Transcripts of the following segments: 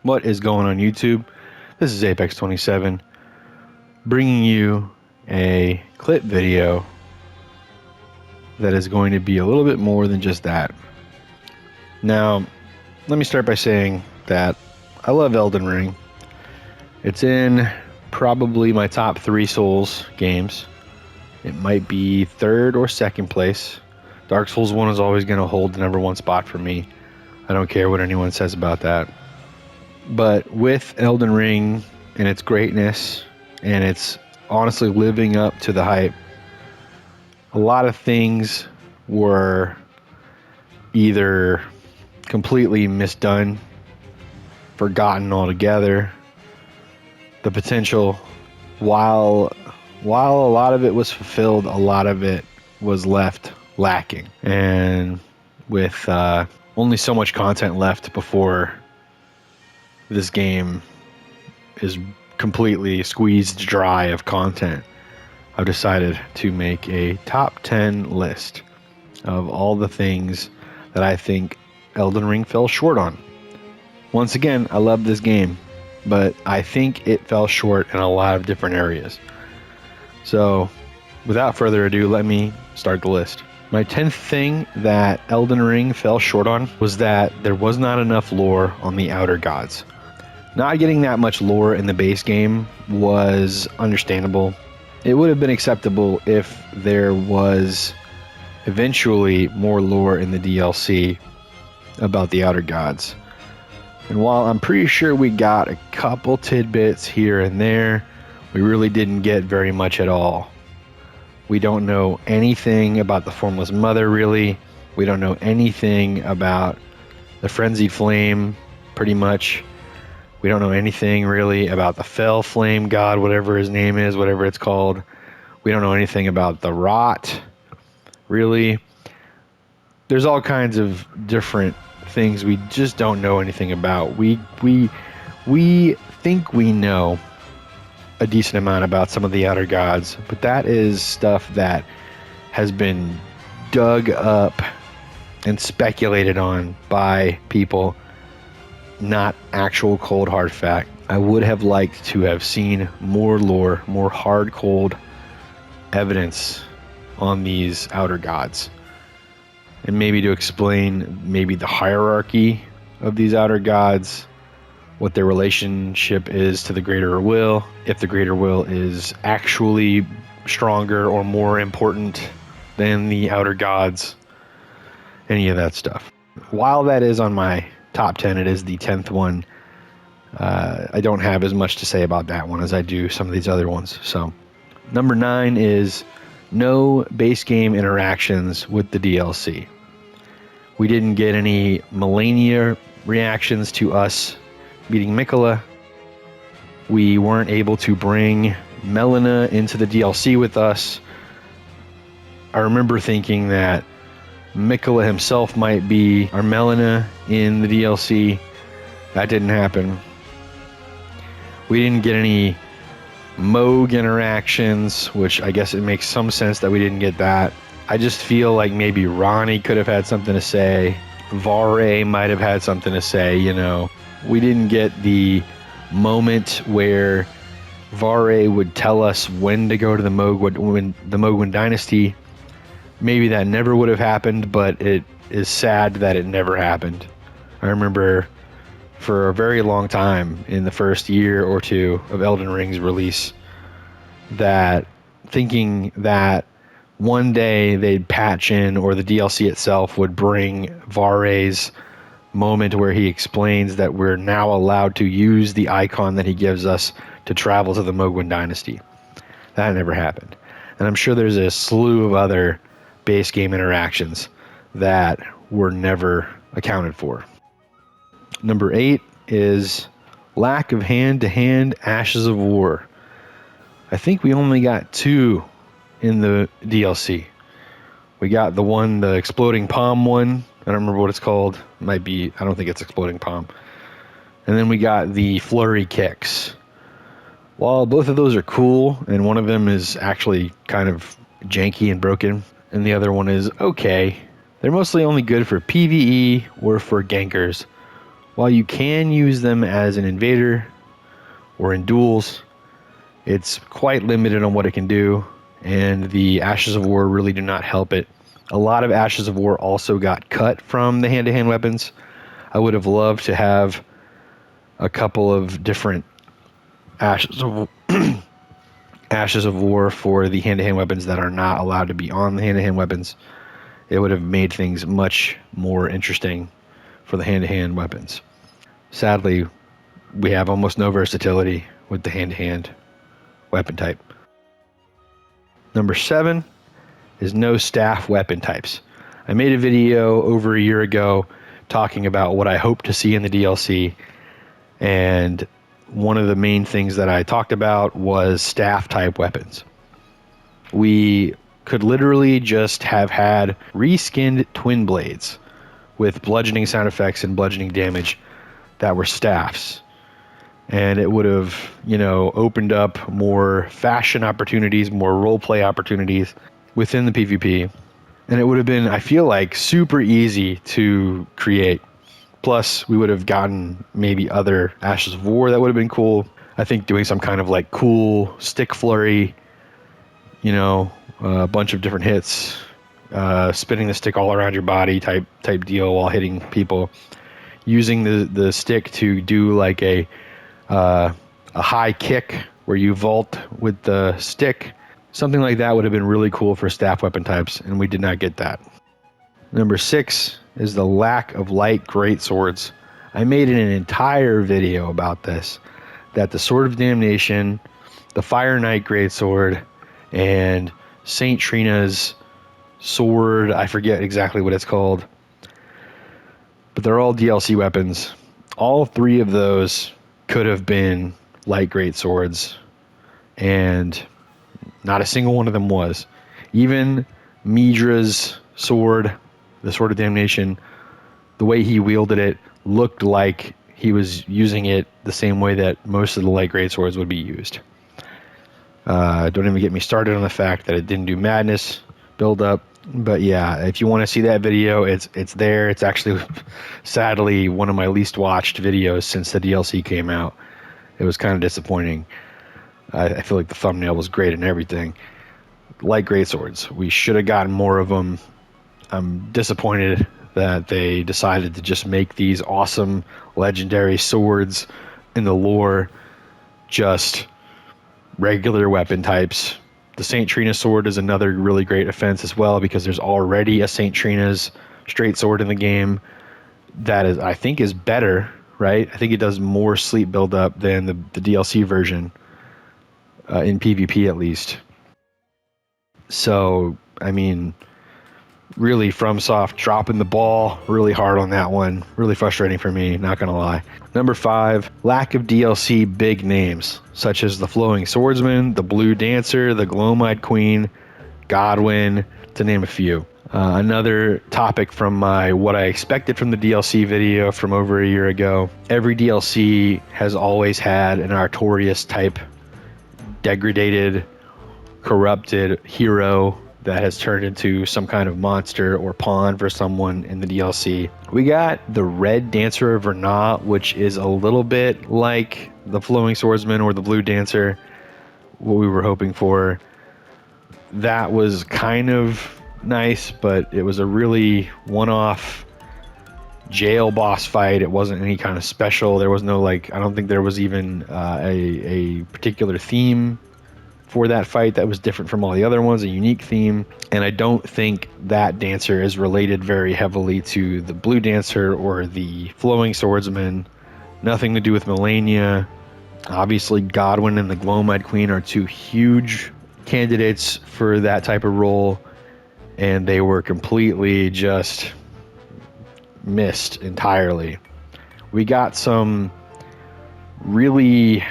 What is going on YouTube? This is Apex27 bringing you a clip video that is going to be a little bit more than just that. Now, let me start by saying that I love Elden Ring. It's in probably my top 3 Souls games. It might be third or second place. Dark Souls 1 is always going to hold the number 1 spot for me. I don't care what anyone says about that. But with Elden Ring and its greatness, and it's honestly living up to the hype, a lot of things were either completely misdone, forgotten altogether. The potential, while a lot of it was fulfilled, a lot of it was left lacking. And with only so much content left before this game is completely squeezed dry of content, I've decided to make a top 10 list of all the things that I think Elden Ring fell short on. Once again, I love this game, but I think it fell short in a lot of different areas. So, without further ado, let me start the list. My 10th thing that Elden Ring fell short on was that there was not enough lore on the Outer Gods. Not getting that much lore in the base game was understandable. It would have been acceptable if there was eventually more lore in the DLC about the Outer Gods. And while I'm pretty sure we got a couple tidbits here and there, we really didn't get very much at all. We don't know anything about the Formless Mother, really. We don't know anything about the Frenzied Flame, pretty much. We don't know anything really about the Fell Flame God, whatever his name is, whatever it's called. We don't know anything about the Rot, really. There's all kinds of different things we just don't know anything about. We think we know a decent amount about some of the Outer Gods, but that is stuff that has been dug up and speculated on by people, not actual cold hard fact. I would have liked to have seen more lore, more hard cold evidence on these Outer Gods, and maybe to explain maybe the hierarchy of these Outer Gods, what their relationship is to the Greater Will, if the Greater Will is actually stronger or more important than the Outer Gods, any of that stuff. While that is on my top 10, it is the 10th one. I don't have as much to say about that one as I do some of these other ones. So, number 9 is no base game interactions with the DLC. We didn't get any Melania reactions to us beating Mikola. We weren't able to bring Melina into the DLC with us. I remember thinking that Mikola himself might be our Melina in the DLC. That didn't happen. We didn't get any Moog interactions, which I guess it makes some sense that we didn't get that. I just feel like maybe Ronnie could have had something to say. Vare might have had something to say, you know. We didn't get the moment where Vare would tell us when to go to the Mohgwyn Dynasty. Maybe that never would have happened, but it is sad that it never happened. I remember for a very long time in the first year or two of Elden Ring's release that thinking that one day they'd patch in, or the DLC itself would bring Vare's moment where he explains that we're now allowed to use the icon that he gives us to travel to the Mohgwyn Dynasty. That never happened. And I'm sure there's a slew of other base game interactions that were never accounted for. Number 8 is lack of hand-to-hand Ashes of War. I think we only got 2 in the DLC. We got the exploding palm one. I don't remember what it's called. It might be, I don't think it's exploding palm. And then we got the flurry kicks. While both of those are cool, and one of them is actually kind of janky and broken, and the other one is okay, they're mostly only good for PvE or for gankers, While you can use them as an invader or in duels, it's quite limited on what it can do, and the Ashes of War really do not help it. A lot of Ashes of War also got cut from the hand-to-hand weapons. I would have loved to have a couple of different Ashes of War for the hand-to-hand weapons that are not allowed to be on the hand-to-hand weapons. It would have made things much more interesting for the hand-to-hand weapons. Sadly, we have almost no versatility with the hand-to-hand weapon type. Number 7 is no staff weapon types. I made a video over a year ago talking about what I hope to see in the DLC, and one of the main things that I talked about was staff type weapons. We could literally just have had reskinned twin blades with bludgeoning sound effects and bludgeoning damage that were staffs. And it would have, opened up more fashion opportunities, more roleplay opportunities within the PvP. And it would have been, I feel like, super easy to create. Plus, we would have gotten maybe other Ashes of War that would have been cool. I think doing some kind of like cool stick flurry, a bunch of different hits, spinning the stick all around your body type deal while hitting people. Using the stick to do like a high kick where you vault with the stick. Something like that would have been really cool for staff weapon types, and we did not get that. Number 6 is the lack of light greatswords. I made an entire video about this, that the Sword of Damnation, the Fire Knight greatsword, and Saint Trina's sword, I forget exactly what it's called, but they're all DLC weapons. All 3 of those could have been light greatswords, and not a single one of them was. Even Midra's sword, the Sword of Damnation, the way he wielded it looked like he was using it the same way that most of the light greatswords would be used. Don't even get me started on the fact that it didn't do madness build up. But yeah, if you want to see that video, it's there. It's actually, sadly, one of my least watched videos since the DLC came out. It was kind of disappointing. I feel like the thumbnail was great and everything. Light greatswords. We should have gotten more of them. I'm disappointed that they decided to just make these awesome legendary swords in the lore just regular weapon types. The Saint Trina sword is another really great offense as well, because there's already a Saint Trina's straight sword in the game that is, I think, is better, right? I think it does more sleep buildup than the DLC version, in PvP at least. So, I mean, really, FromSoft dropping the ball really hard on that one. Really frustrating for me, not gonna lie. Number 5, lack of DLC big names, such as the Flowing Swordsman, the Blue Dancer, the Gloam-Eyed Queen, Godwyn, to name a few. Another topic from my what I expected from the DLC video from over a year ago. Every DLC has always had an Artorias type degraded, corrupted hero that has turned into some kind of monster or pawn for someone in the DLC. We got the Red Dancer of Vernat, which is a little bit like the Flowing Swordsman or the Blue Dancer, what we were hoping for. That was kind of nice, but it was a really one-off jail boss fight. It wasn't any kind of special. There was no, I don't think there was even a particular theme for that fight that was different from all the other ones, a unique theme. And I don't think that dancer is related very heavily to the Blue Dancer or the Flowing Swordsman. Nothing to do with Melania. Obviously, Godwyn and the Gloam-Eyed Queen are 2 huge candidates for that type of role, and they were completely just missed entirely. We got some really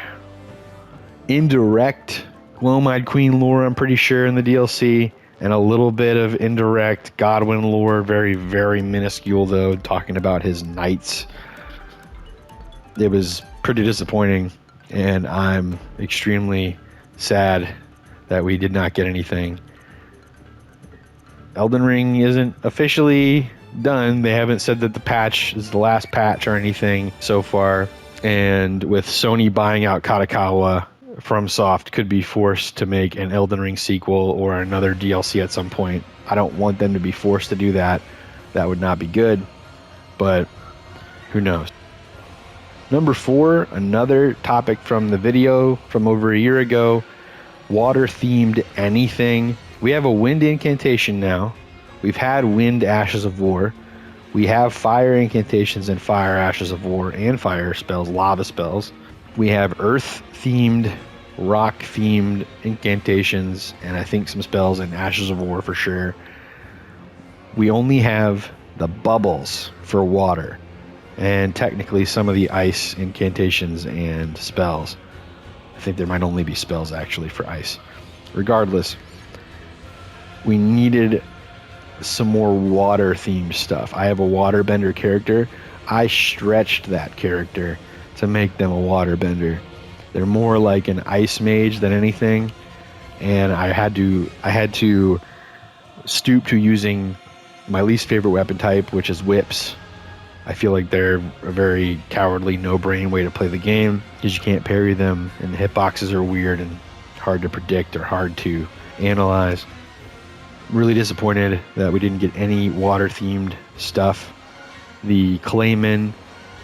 indirect Gloam-Eyed Queen lore, I'm pretty sure, in the DLC, and a little bit of indirect Godwyn lore, very, very minuscule though, talking about his knights. It was pretty disappointing, and I'm extremely sad that we did not get anything. Elden Ring isn't officially done. They haven't said that the patch is the last patch or anything so far. And with Sony buying out Katakawa, FromSoft could be forced to make an Elden Ring sequel or another DLC at some point. I don't want them to be forced to do that. That would not be good, but who knows. Number 4, another topic from the video from over a year ago, water-themed anything. We have a wind incantation now. We've had wind Ashes of War. We have fire incantations and fire Ashes of War and fire spells, lava spells. We have earth-themed, rock-themed incantations, and I think some spells in Ashes of War for sure. We only have the bubbles for water, and technically some of the ice incantations and spells. I think there might only be spells actually for ice. Regardless, we needed some more water themed stuff. I have a waterbender character. I stretched that character to make them a waterbender. They're more like an ice mage than anything, and I had to stoop to using my least favorite weapon type, which is whips. I feel like they're a very cowardly, no-brain way to play the game because you can't parry them, and the hitboxes are weird and hard to predict or hard to analyze. Really disappointed that we didn't get any water-themed stuff. The Claymen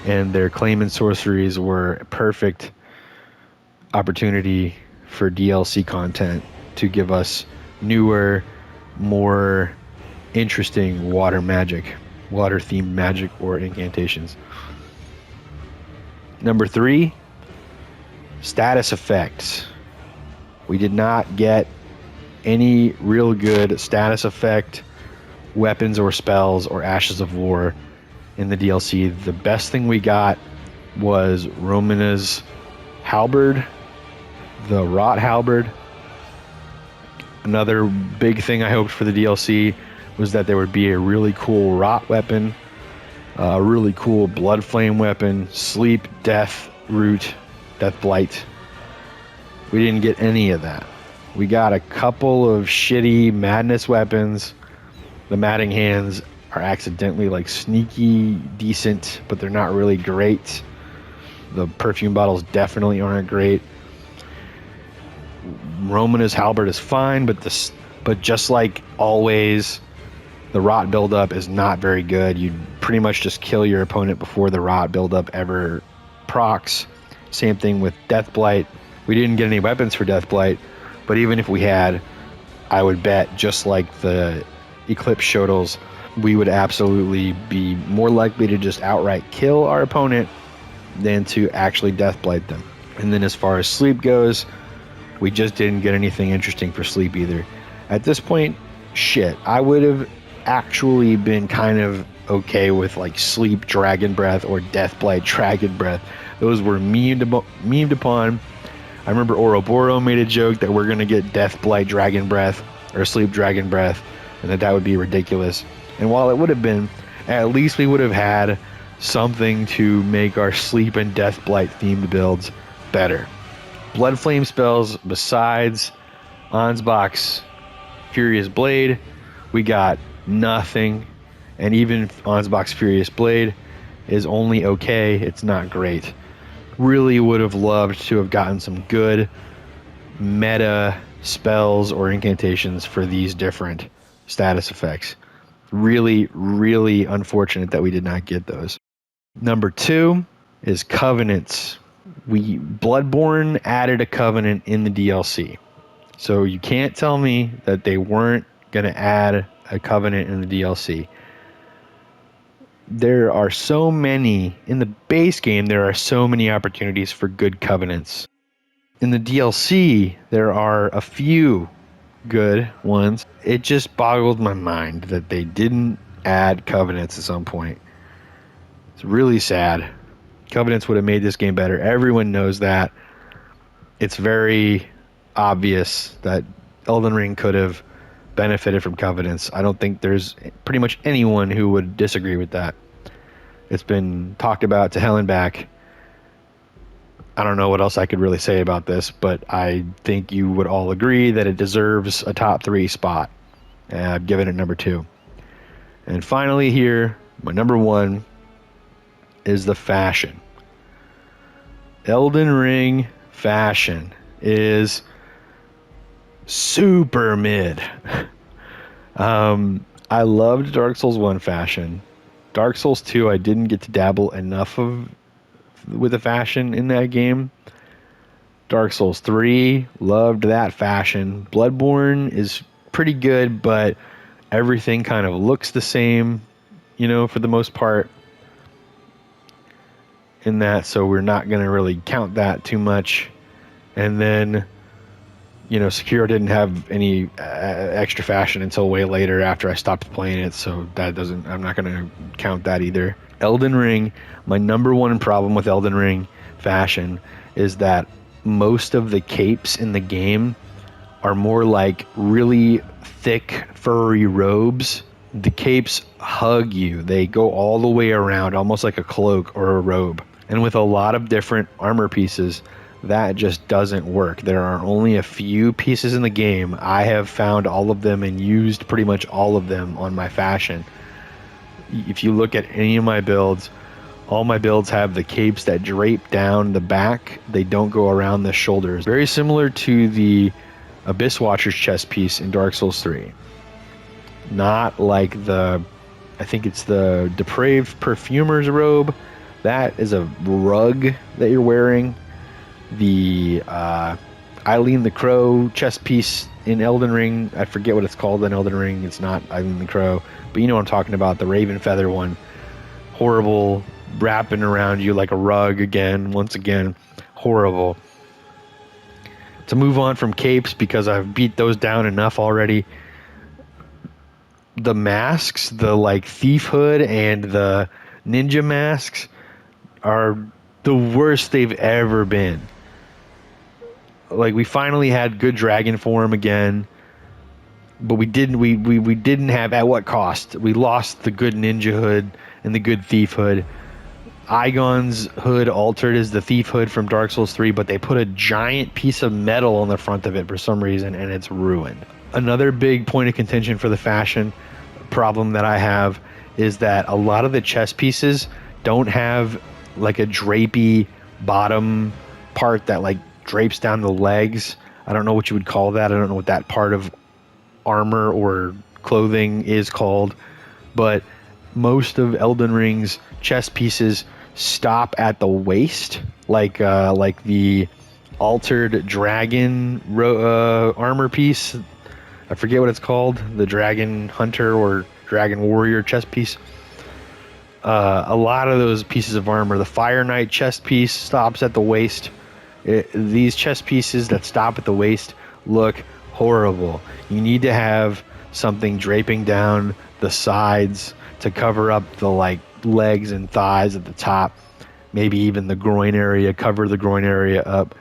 and their Clayman sorceries were a perfect opportunity for DLC content to give us newer, more interesting water-themed magic or incantations. Number 3, status effects. We did not get any real good status effect weapons or spells or Ashes of War in the DLC. The best thing we got was Romina's halberd, the Rot halberd. Another big thing I hoped for the DLC was that there would be a really cool Rot weapon, a really cool Blood Flame weapon, Sleep, Death, Root, Death Blight. We didn't get any of that. We got a couple of shitty Madness weapons. The Matting Hands are accidentally like sneaky decent, but they're not really great. The perfume bottles definitely aren't great. Romina's halberd is fine, but just like always, the Rot buildup is not very good. You pretty much just kill your opponent before the Rot buildup ever procs. Same thing with Death Blight. We didn't get any weapons for Death Blight, but even if we had, I would bet, just like the Eclipse Shodels, we would absolutely be more likely to just outright kill our opponent than to actually Death Blight them. And then as far as Sleep goes, we just didn't get anything interesting for Sleep either. At this point, shit, I would have actually been kind of okay with like Sleep Dragon Breath or Death Blight Dragon Breath. Those were memed upon. I remember Ouroboros made a joke that we're going to get Death Blight Dragon Breath or Sleep Dragon Breath, and that would be ridiculous. And while it would have been, at least we would have had something to make our Sleep and Death Blight themed builds better. Blood Flame spells besides Ansbach's Furious Blade, we got nothing. And even Ansbach's Furious Blade is only okay, it's not great. Really would have loved to have gotten some good meta spells or incantations for these different status effects. Really, really unfortunate that we did not get those. Number 2 is covenants. Bloodborne added a covenant in the DLC. So you can't tell me that they weren't going to add a covenant in the DLC. There are so many, in the base game, there are so many opportunities for good covenants. In the DLC, there are a few good ones. It just boggled my mind that they didn't add covenants at some point. It's really sad. Covenants would have made this game better. Everyone knows that. It's very obvious that Elden Ring could have benefited from covenants. I don't think there's pretty much anyone who would disagree with that. It's been talked about to hell and back. I don't know what else I could really say about this, but I think you would all agree that it deserves a top 3 spot. I've given it number 2. And finally here, my number one is the fashion. Elden Ring fashion is super mid. I loved Dark Souls 1 fashion. Dark Souls 2, I didn't get to dabble enough with the fashion in that game. Dark Souls 3, loved that fashion. Bloodborne is pretty good, but everything kind of looks the same, for the most part in that, so we're not going to really count that too much. And then, Sekiro didn't have any extra fashion until way later after I stopped playing it, so I'm not going to count that either. Elden Ring, my number one problem with Elden Ring fashion is that most of the capes in the game are more like really thick, furry robes. The capes hug you. They go all the way around, almost like a cloak or a robe. And with a lot of different armor pieces, that just doesn't work. There are only a few pieces in the game. I have found all of them and used pretty much all of them on my fashion. If you look at any of my builds, all my builds have the capes that drape down the back. They don't go around the shoulders. Very similar to the Abyss Watcher's chest piece in Dark Souls 3. Not like I think it's the Depraved Perfumer's robe. That is a rug that you're wearing. The Eileen the Crow chest piece in Elden Ring, I forget what it's called in Elden Ring. It's not Eileen the Crow, but you know what I'm talking about, the Raven Feather one. Horrible, wrapping around you like a rug again, once again, horrible. To move on from capes, because I've beat those down enough already, the masks, the thief hood and the ninja masks are the worst they've ever been. We finally had good dragon form again, but we didn't have, at what cost? We lost the good ninja hood and the good thief hood. Igon's hood altered is the thief hood from Dark Souls 3, but they put a giant piece of metal on the front of it for some reason, and it's ruined. Another big point of contention for the fashion problem that I have is that a lot of the chest pieces don't have a drapey bottom part that drapes down the legs. I don't know what you would call that. I don't know what that part of armor or clothing is called, but most of Elden Ring's chest pieces stop at the waist, like the altered dragon armor piece. I forget what it's called, the dragon hunter or dragon warrior chest piece. A lot of those pieces of armor, the Fire Knight chest piece stops at the waist. These chest pieces that stop at the waist look horrible. You need to have something draping down the sides to cover up the legs and thighs at the top, maybe even the groin area, cover the groin area up.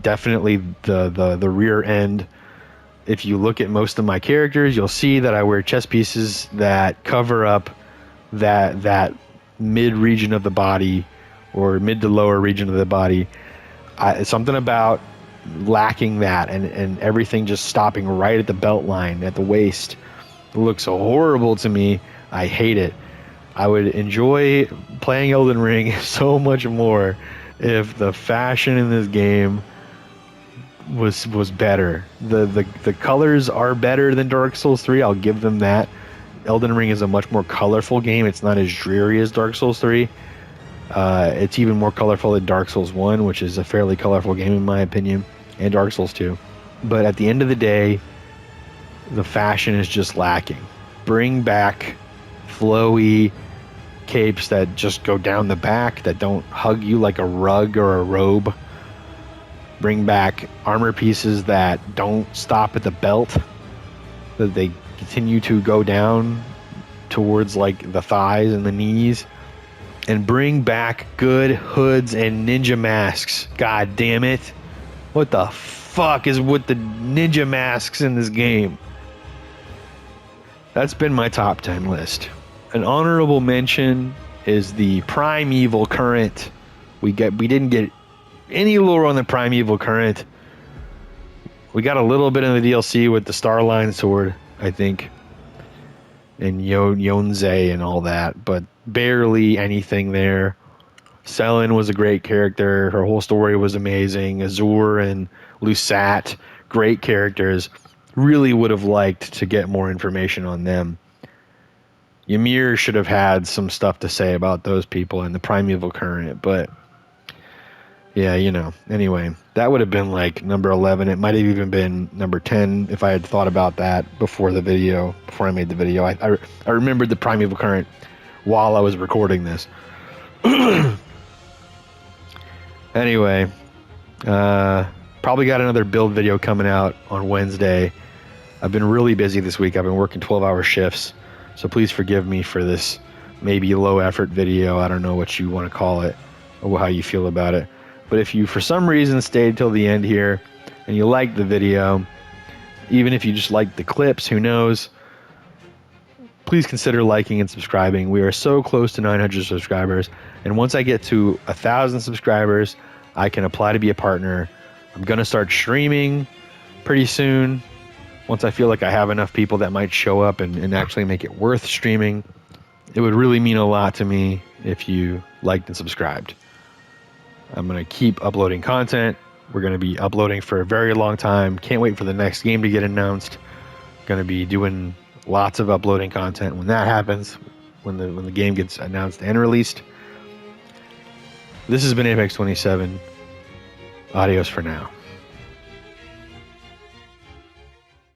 Definitely the rear end. If you look at most of my characters, you'll see that I wear chest pieces that cover up that mid region of the body, or mid to lower region of the body. Something about lacking that and everything just stopping right at the belt line, at the waist. It looks horrible to me. I hate it. I would enjoy playing Elden Ring so much more if the fashion in this game was better. The colors are better than Dark Souls 3. I'll give them that. Elden Ring is a much more colorful game. It's not as dreary as Dark Souls 3. It's even more colorful than Dark Souls 1, which is a fairly colorful game in my opinion, and Dark Souls 2. But at the end of the day, the fashion is just lacking. Bring back flowy capes that just go down the back, that don't hug you like a rug or a robe. Bring back armor pieces that don't stop at the belt, that they continue to go down towards the thighs and the knees. And bring back good hoods and ninja masks. God damn it. What the fuck is with the ninja masks in this game? That's been my top 10 list. An honorable mention is the Primeval Current. We didn't get any lore on the Primeval Current. We got a little bit in the DLC with the Starline sword, I think. and Yonze and all that, but barely anything there. Selen was a great character. Her whole story was amazing. Azur and Lusat, great characters. Really would have liked to get more information on them. Ymir should have had some stuff to say about those people in the Primeval Current, but yeah, Anyway, that would have been like number 11. It might have even been number 10 if I had thought about that before I made the video. I remembered the Primeval Current while I was recording this. Anyway, probably got another build video coming out on Wednesday. I've been really busy this week. I've been working 12-hour shifts, so please forgive me for this maybe low-effort video. I don't know what you want to call it or how you feel about it. But if you, for some reason, stayed till the end here and you liked the video, even if you just liked the clips, who knows, please consider liking and subscribing. We are so close to 900 subscribers, and once I get to 1,000 subscribers, I can apply to be a partner. I'm going to start streaming pretty soon once I feel like I have enough people that might show up and actually make it worth streaming. It would really mean a lot to me if you liked and subscribed. I'm going to keep uploading content. We're going to be uploading for a very long time. Can't wait for the next game to get announced. Going to be doing lots of uploading content when that happens, when the game gets announced and released. This has been Apex 27. Adios for now.